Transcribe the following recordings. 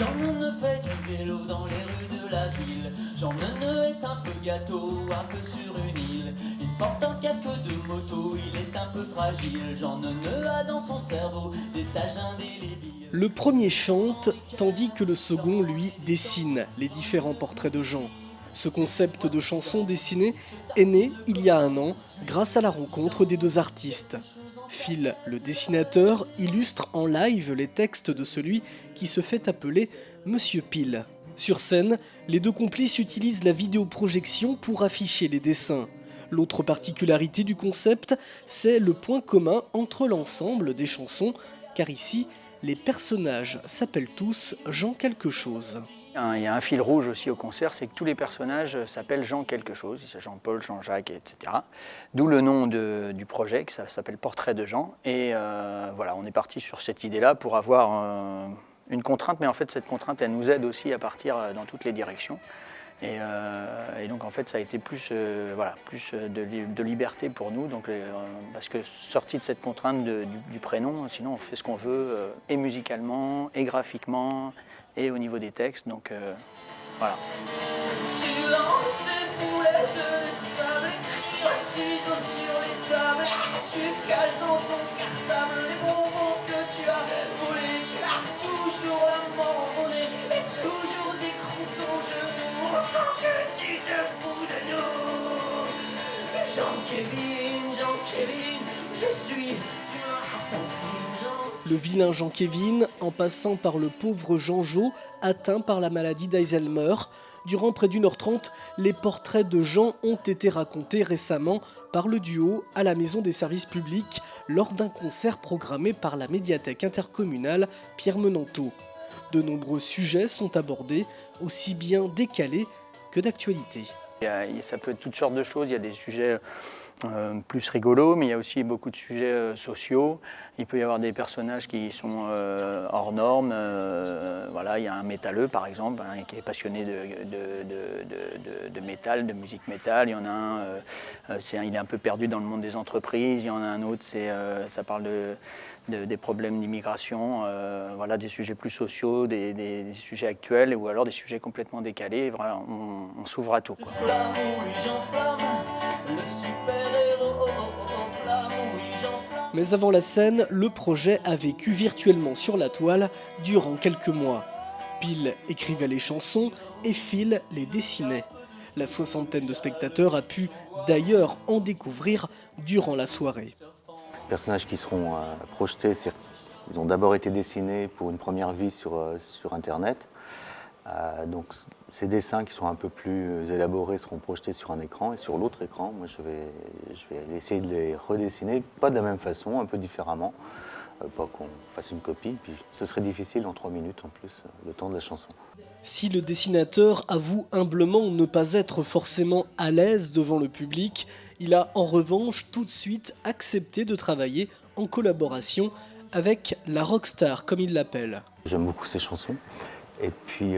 Jean-Neune fait du vélo dans les rues de la ville. Jean-Neune est un peu gâteau, un peu sur une île. Il porte un casque de moto, il est un peu fragile. Jean-Neune a dans son cerveau des taches indélébiles. Le premier chante, tandis que le second, lui, dessine les différents portraits de Jean. Ce concept de chanson dessinée est né il y a un an grâce à la rencontre des deux artistes. Phil, le dessinateur, illustre en live les textes de celui qui se fait appeler Monsieur Pile. Sur scène, les deux complices utilisent la vidéoprojection pour afficher les dessins. L'autre particularité du concept, c'est le point commun entre l'ensemble des chansons, car ici, les personnages s'appellent tous Jean quelque chose. Il y a un fil rouge aussi au concert, c'est que tous les personnages s'appellent Jean quelque chose, c'est Jean-Paul, Jean-Jacques, etc. D'où le nom du projet, que ça s'appelle Portrait de Jean. Et voilà, on est parti sur cette idée-là pour avoir une contrainte, mais en fait cette contrainte, elle nous aide aussi à partir dans toutes les directions. Et donc en fait ça a été plus de liberté pour nous, donc, parce que sorti de cette contrainte du prénom, sinon on fait ce qu'on veut, et musicalement, et graphiquement, et au niveau des textes, donc voilà. Tu lances des boulettes de sable, écris un ciseau sur les tables. Tu caches dans ton cartable les bonbons que tu as volés. Tu as toujours la mort au nez et toujours des croûtes aux genoux. On sent que tu te fous de nous. Jean-Kévin, je suis assassin Jean. Le vilain Jean-Kévin, en passant par le pauvre Jean-Jo, atteint par la maladie d'Alzheimer. Durant près d'1h30, les portraits de Jean ont été racontés récemment par le duo à la Maison des Services Publics lors d'un concert programmé par la médiathèque intercommunale Pierre Menanteau. De nombreux sujets sont abordés, aussi bien décalés que d'actualité. Ça peut être toutes sortes de choses, il y a des sujets plus rigolos, mais il y a aussi beaucoup de sujets sociaux. Il peut y avoir des personnages qui sont hors normes. Voilà, il y a un métalleux par exemple, hein, qui est passionné de métal, de musique métal. Il y en a un, il est un peu perdu dans le monde des entreprises. Il y en a un autre, ça parle des problèmes d'immigration, voilà, des sujets plus sociaux, des sujets actuels, ou alors des sujets complètement décalés. Voilà, on s'ouvre à tout, quoi. Mais avant la scène, le projet a vécu virtuellement sur la toile durant quelques mois. Pile écrivait les chansons et Phil les dessinait. La soixantaine de spectateurs a pu d'ailleurs en découvrir durant la soirée. Les personnages qui seront projetés, ils ont d'abord été dessinés pour une première vie sur Internet. Donc ces dessins qui sont un peu plus élaborés seront projetés sur un écran, et sur l'autre écran, moi je vais essayer de les redessiner, pas de la même façon, un peu différemment, pas qu'on fasse une copie, puis ce serait difficile en 3 minutes en plus, le temps de la chanson. Si le dessinateur avoue humblement ne pas être forcément à l'aise devant le public, il a en revanche tout de suite accepté de travailler en collaboration avec la rockstar, comme il l'appelle. J'aime beaucoup ces chansons, et puis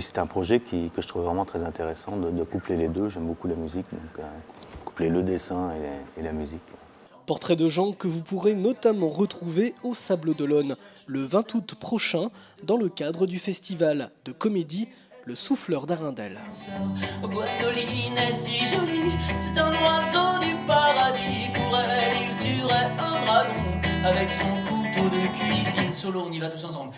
c'est un projet que je trouve vraiment très intéressant de coupler les deux. J'aime beaucoup la musique, donc coupler le dessin et la musique. Portrait de Jean que vous pourrez notamment retrouver au Sables d'Olonne le 20 août prochain dans le cadre du festival de comédie Le Souffleur d'Arundel. Gwendoline est si jolie, c'est un oiseau du paradis. Pour elle, il tuerait un bras long avec son couteau de cuisine. Solo, on y va tous ensemble.